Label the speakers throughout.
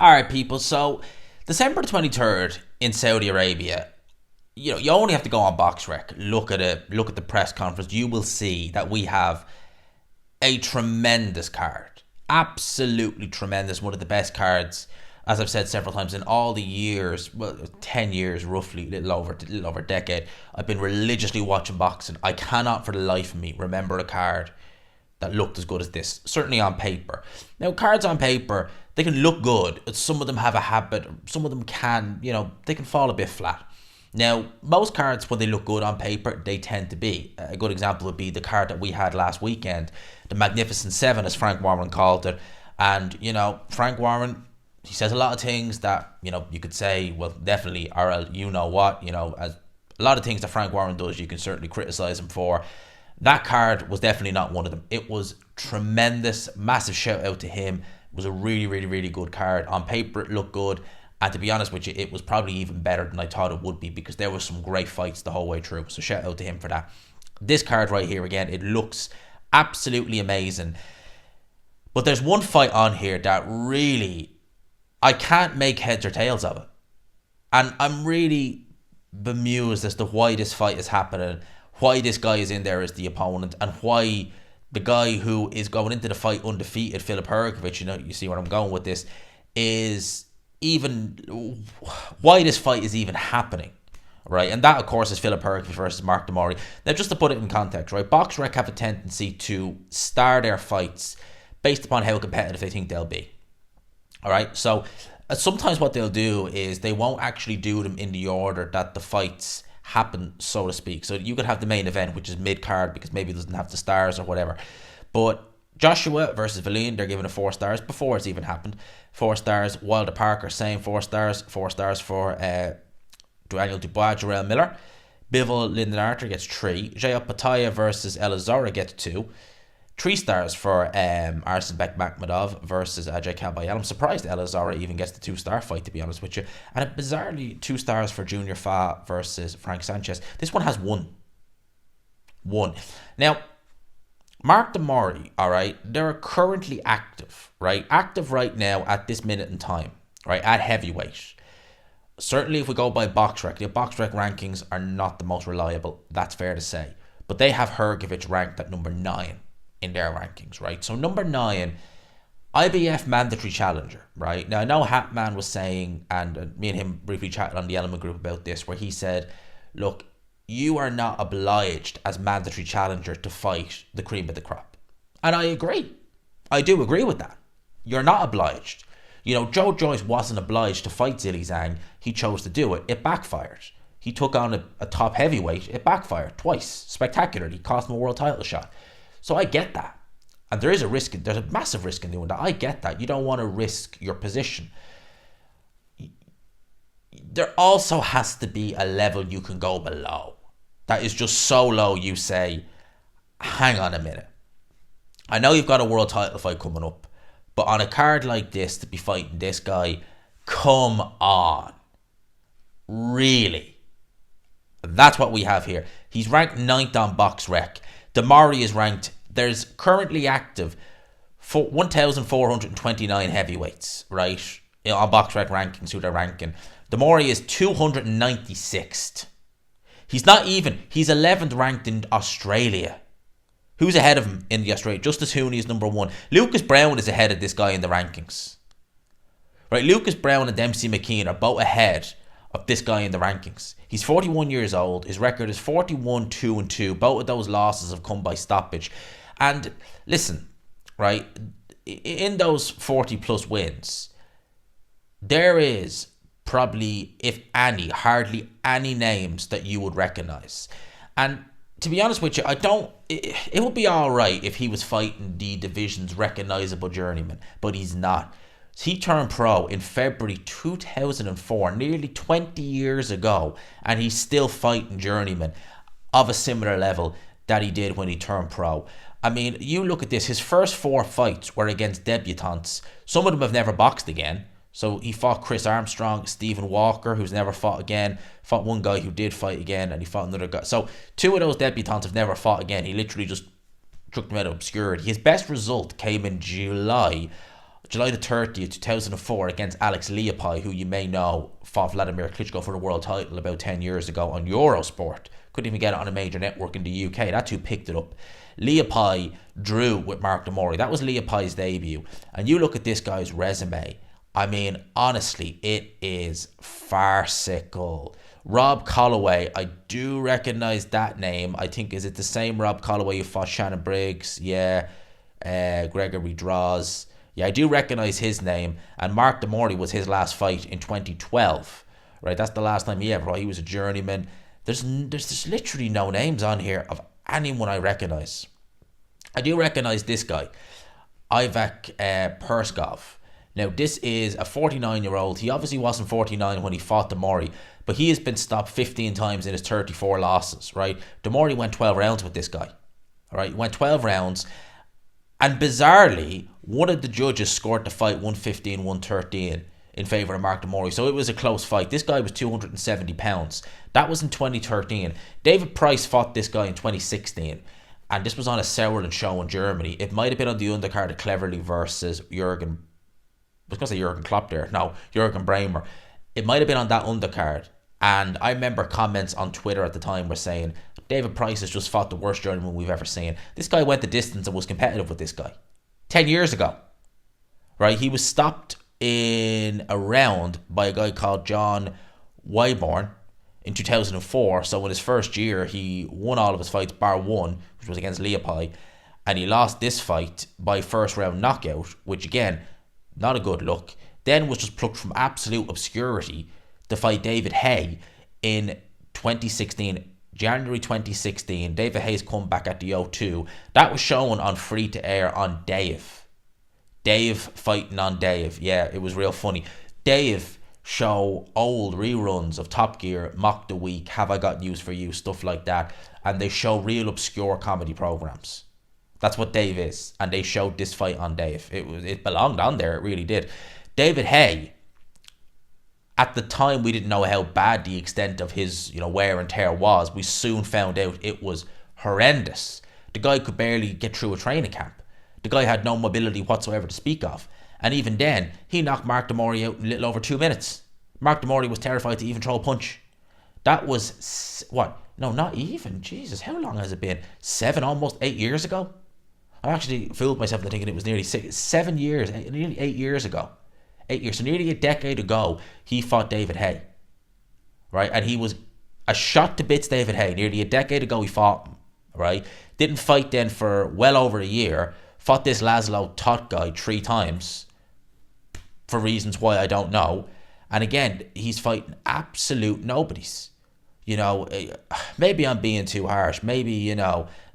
Speaker 1: All right, people. So, December 23rd in Saudi Arabia. You only have to go on BoxRec. Look at it. Look at the press conference. You will see that we have a tremendous card. Absolutely tremendous. One of the best cards, as I've said several times, in all the years, well, 10 years roughly, little over a decade, I've been religiously watching boxing. I cannot for the life of me remember a card that looked as good as this, certainly on paper. Now, cards on paper, they can look good. Some of them have a habit, some of them can, they can fall a bit flat. Now, most cards, when they look good on paper, they tend to be. A good example would be the card that we had last weekend, the Magnificent Seven, as Frank Warren called it. And, Frank Warren, he says a lot of things that, you could say, well, definitely, or you know what, as a lot of things that Frank Warren does, you can certainly criticize him for. That card was definitely not one of them. It was tremendous. Massive shout out to him. It was a really, really, really good card. On paper, it looked good. And to be honest with you, it was probably even better than I thought it would be because there was some great fights the whole way through. So shout out to him for that. This card right here, again, it looks absolutely amazing. But there's one fight on here that really, I can't make heads or tails of it. And I'm really bemused as to why this fight is happening, why this guy is in there as the opponent, and why the guy who is going into the fight undefeated, Filip Hrgovic, you see where I'm going with this, is even why this fight is even happening, right? And that, of course, is Filip Hrgovic versus Mori. Now, just to put it in context, right? BoxRec have a tendency to star their fights based upon how competitive they think they'll be. All right, so sometimes what they'll do is they won't actually do them in the order that the fights happen, so to speak. So you could have the main event, which is mid-card, because maybe it doesn't have the stars or whatever. But Joshua versus Valine, they're giving it 4 stars before it's even happened. 4 stars. Wilder Parker, same 4 stars. 4 stars for Daniel Dubois, Jarrell Miller. Bivol Lyndon Arthur gets 3. Jaya Pataya versus Elizora gets 2. 3 stars for Arsenbek Makhmadov versus Ajay Kabayel. I'm surprised Elizora even gets the 2-star fight, to be honest with you. And bizarrely, 2 stars for Junior Fa versus Frank Sanchez. This one has 1. Now, Mark Mori, all right, they're currently active, right? Active right now at this minute in time, right, at heavyweight. Certainly if we go by BoxRec, the BoxRec rankings are not the most reliable, that's fair to say. But they have Hergovic ranked at number 9 in their rankings, right? So number 9, IBF mandatory challenger, right? Now, I know Hatman was saying, and me and him briefly chatted on the Element group about this, where he said, look, you are not obliged as mandatory challenger to fight the cream of the crop. And I agree. I do agree with that. You're not obliged. Joe Joyce wasn't obliged to fight Zhilei Zhang. He chose to do it. It backfired. He took on a top heavyweight. It backfired twice. Spectacularly. Cost him a world title shot. So I get that. And there is a risk. There's a massive risk in doing that. I get that. You don't want to risk your position. There also has to be a level you can go below. That is just so low you say, hang on a minute. I know you've got a world title fight coming up, but on a card like this, to be fighting this guy, come on. Really? That's what we have here. He's ranked 9th on BoxRec. Mori is ranked, there's currently active 1,429 heavyweights, right? On BoxRec rankings, who they're ranking. Mori is 296th. He's 11th ranked in Australia. Who's ahead of him in the Australia? Justice Hooney is number 1. Lucas Brown is ahead of this guy in the rankings. Right, Lucas Brown and Dempsey McKean are both ahead of this guy in the rankings. He's 41 years old. His record is 41-2-2. Both of those losses have come by stoppage. And listen, right, in those 40 plus wins, there is probably, if any, hardly any names that you would recognize. And to be honest with you, it would be alright if he was fighting the division's recognizable journeyman, but he's not. He turned pro in February 2004, nearly 20 years ago, and he's still fighting journeymen of a similar level that he did when he turned pro. I mean, you look at this, his first 4 fights were against debutantes. Some of them have never boxed again. So he fought Chris Armstrong, Stephen Walker, who's never fought again, fought one guy who did fight again, and he fought another guy. So 2 of those debutantes have never fought again. He literally just took them out of obscurity. His best result came in July July the 30th, 2004, against Alex Leopai, who you may know fought Vladimir Klitschko for the world title about 10 years ago on Eurosport. Couldn't even get it on a major network in the UK. That's who picked it up. Leopai drew with Mark Mori. That was Leopai's debut. And you look at this guy's resume. I mean, honestly, it is farcical. Rob Colloway, I do recognise that name. I think, is it the same Rob Colloway who fought Shannon Briggs? Yeah. Gregory Draws. Yeah, I do recognise his name. And Mark Demori was his last fight in 2012. Right, that's the last time he ever fought. He was a journeyman. There's literally no names on here of anyone I recognise. I do recognise this guy, Ivak Perskov. Now, this is a 49-year-old. He obviously wasn't 49 when he fought Demori, but he has been stopped 15 times in his 34 losses, right? Demori went 12 rounds with this guy, all right? He went 12 rounds, and bizarrely, one of the judges scored the fight 115-113 in favour of Mark Demori, so it was a close fight. This guy was 270 pounds. That was in 2013. David Price fought this guy in 2016, and this was on a Sauerland show in Germany. It might have been on the undercard of Cleverly versus Jurgen. I was going to say Jurgen Klopp there. No, Jurgen Bremer. It might have been on that undercard. And I remember comments on Twitter at the time were saying, David Price has just fought the worst journeyman we've ever seen. This guy went the distance and was competitive with this guy 10 years ago. Right? He was stopped in a round by a guy called John Wyborn in 2004. So in his first year, he won all of his fights bar one, which was against Leopai. And he lost this fight by first round knockout, which again, not a good look. Then was just plucked from absolute obscurity to fight David Haye in 2016, January 2016. David Haye's comeback at the O2. That was shown on free to air on Dave. Dave fighting on Dave. Yeah, it was real funny. Dave show old reruns of Top Gear, Mock the Week, Have I Got News for You, stuff like that. And they show real obscure comedy programs. That's what Dave is. And they showed this fight on Dave. It belonged on there. It really did. David Haye, at the time, we didn't know how bad the extent of his, wear and tear was. We soon found out it was horrendous. The guy could barely get through a training camp. The guy had no mobility whatsoever to speak of. And even then, he knocked Mark Demori out in a little over 2 minutes. Mark Demori was terrified to even throw a punch. That was, what? No, not even. Jesus, how long has it been? 7, almost 8 years ago? I actually fooled myself into thinking it was nearly 7 years, nearly 8 years ago. 8 years, so nearly a decade ago, he fought David Haye. Right? And he was a shot to bits David Haye. Nearly a decade ago, he fought him. Right? Didn't fight then for well over a year. Fought this Laszlo Tot guy 3 times. For reasons why I don't know. And again, he's fighting absolute nobodies. Maybe I'm being too harsh. Maybe,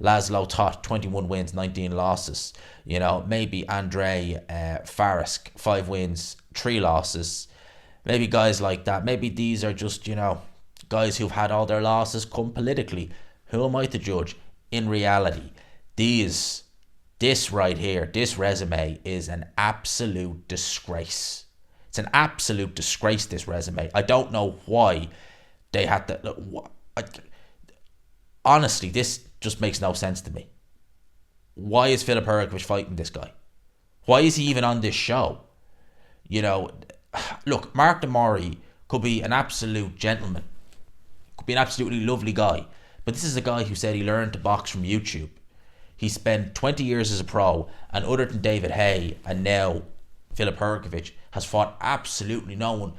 Speaker 1: Laszlo Tot, 21 wins, 19 losses. Maybe Andre Farisk, 5 wins, 3 losses. Maybe guys like that. Maybe these are just, guys who've had all their losses come politically. Who am I to judge? In reality, this right here, this resume is an absolute disgrace. It's an absolute disgrace, this resume. I don't know why they had to. Honestly, this just makes no sense to me. Why is Filip Hrgovic fighting this guy? Why is he even on this show? Look, Mark Demori could be an absolute gentleman. Could be an absolutely lovely guy. But this is a guy who said he learned to box from YouTube. He spent 20 years as a pro, and other than David Haye and now Filip Hrgovic, has fought absolutely no one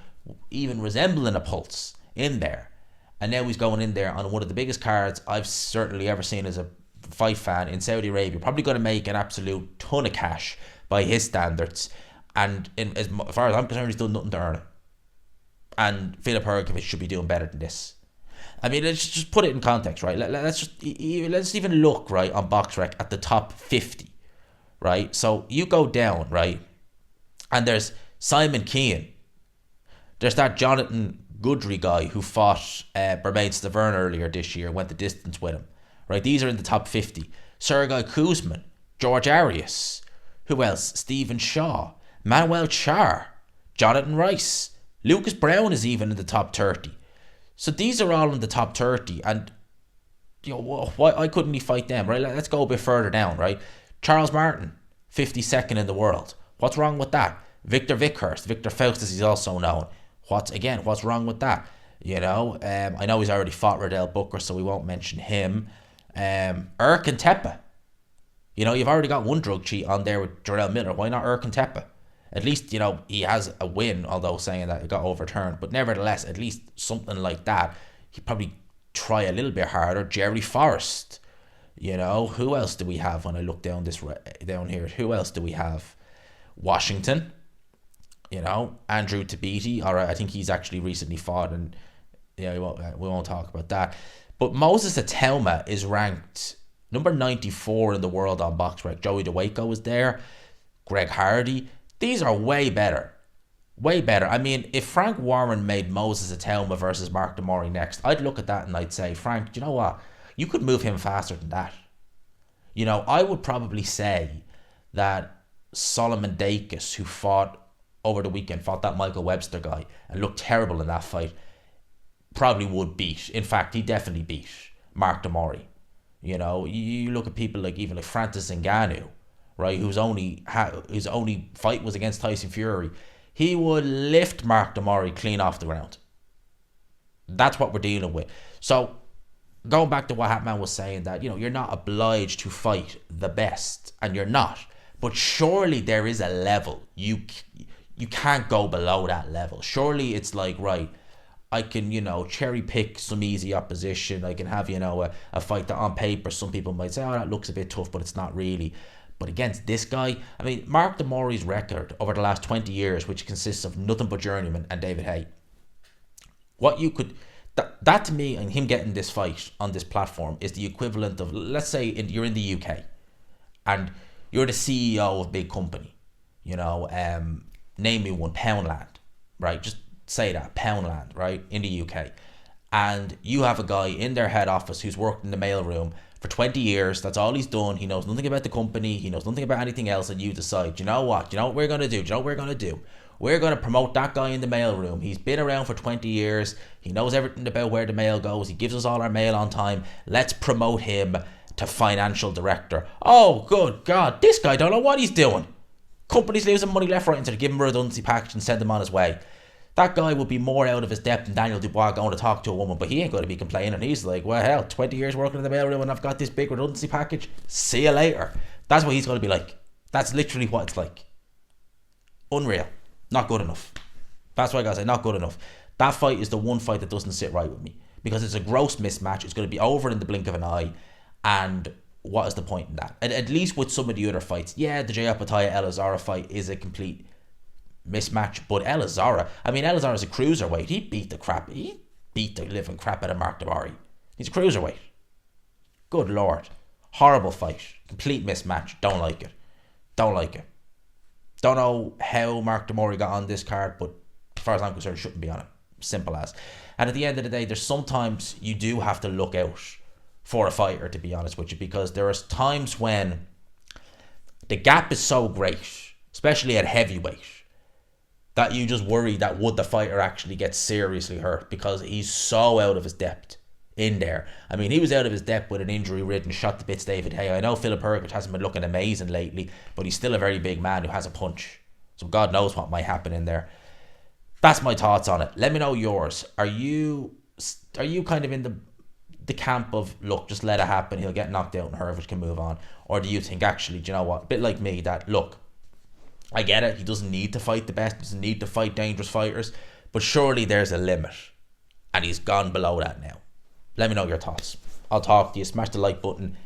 Speaker 1: even resembling a pulse in there. And now he's going in there on one of the biggest cards I've certainly ever seen as a fight fan in Saudi Arabia. Probably going to make an absolute ton of cash by his standards. And as far as I'm concerned, he's done nothing to earn it. And Filip Hrgovic should be doing better than this. I mean, let's just put it in context, right? Let's even look, right, on BoxRec at the top 50, right? So you go down, right, and there's Simon Keane. There's that Jonathan Goodry guy who fought Bermane Stavern earlier this year, went the distance with him, right? These are in the top 50. Sergei Kuzmin, George Arias. Who else? Stephen Shaw, Manuel Char, Jonathan Rice. Lucas Brown is even in the top 30. So these are all in the top 30, and why couldn't he fight them, right? Let's go a bit further down, right? Charles Martin, 52nd in the world. What's wrong with that? Victor Vickhurst, Victor Faustus, he's also known. What's wrong with that? I know he's already fought Riddell Booker, so we won't mention him. Erkin Tepa. You've already got one drug cheat on there with Jarrell Miller. Why not Erkin Tepa? At least, he has a win, although saying that it got overturned. But nevertheless, at least something like that. He'd probably try a little bit harder. Jerry Forrest. Who else do we have when I look down here? Who else do we have? Washington. Andrew Tabiti. All right, I think he's actually recently fought, and we won't talk about that. But Moses Atelma is ranked number 94 in the world on BoxRec. Joey DeWaco was there. Greg Hardy. These are way better. Way better. I mean, if Frank Warren made Moses Atelma versus Mark de Mori next, I'd look at that and I'd say, Frank, do you know what? You could move him faster than that. I would probably say that Solomon Dakis, who fought over the weekend, fought that Michael Webster guy and looked terrible in that fight, probably would beat. In fact, he definitely beat Mark de Mori. You look at people like Francis Ngannou, right, his only fight was against Tyson Fury. He would lift Mark de Mori clean off the ground. That's what we're dealing with. So, going back to what Hatman was saying, that you're not obliged to fight the best, and you're not. But surely there is a level. You can't go below that level. Surely it's like, right, I can, cherry pick some easy opposition. I can have, a fight that on paper some people might say, oh, that looks a bit tough, but it's not really. But against this guy, I mean, Mark de Mori's record over the last 20 years, which consists of nothing but journeyman and David Haye. That to me, and him getting this fight on this platform, is the equivalent of, let's say you're in the UK and you're the CEO of a big company. Name me one, Poundland, right? Just say that, Poundland, right? In the UK. And you have a guy in their head office who's worked in the mailroom for 20 years. That's all he's done. He knows nothing about the company. He knows nothing about anything else. And you decide, you know what we're going to do? We're going to promote that guy in the mailroom. He's been around for 20 years. He knows everything about where the mail goes. He gives us all our mail on time. Let's promote him to financial director. Oh, good God. This guy don't know what he's doing. Companies losing money left, right, and to give him a redundancy package and send him on his way. That guy would be more out of his depth than Daniel Dubois going to talk to a woman, but he ain't going to be complaining. He's like, well, hell, 20 years working in the mailroom and I've got this big redundancy package. See you later. That's what he's going to be like. That's literally what it's like. Unreal. Not good enough. That's why I gotta say, not good enough. That fight is the one fight that doesn't sit right with me, because it's a gross mismatch. It's going to be over in the blink of an eye, and what is the point in that? At least with some of the other fights, yeah, the Jay Apataya Elazara fight is a complete mismatch, but Elazara's a cruiserweight. He beat the living crap out of Mark de Mori. He's a cruiserweight. Good Lord. Horrible fight. Complete mismatch. Don't like it. Don't know how Mark de Mori got on this card, but as far as I'm concerned, shouldn't be on it. Simple as. And at the end of the day, there's sometimes you do have to look out for a fighter, to be honest with you, because there are times when the gap is so great, especially at heavyweight, that you just worry that would the fighter actually get seriously hurt, because he's so out of his depth in there. I mean, he was out of his depth with an injury-ridden, shot to bits David Haye. I know Filip Hrgovic hasn't been looking amazing lately, but he's still a very big man who has a punch. So God knows what might happen in there. That's my thoughts on it. Let me know yours. Are you kind of in the camp of, look, just let it happen, he'll get knocked out and Hrgovic can move on? Or do you think, actually, do you know what, a bit like me, that, look, I get it, he doesn't need to fight the best, he doesn't need to fight dangerous fighters, but surely there's a limit, and he's gone below that now. Let me know your thoughts. I'll talk to you. Smash the like button,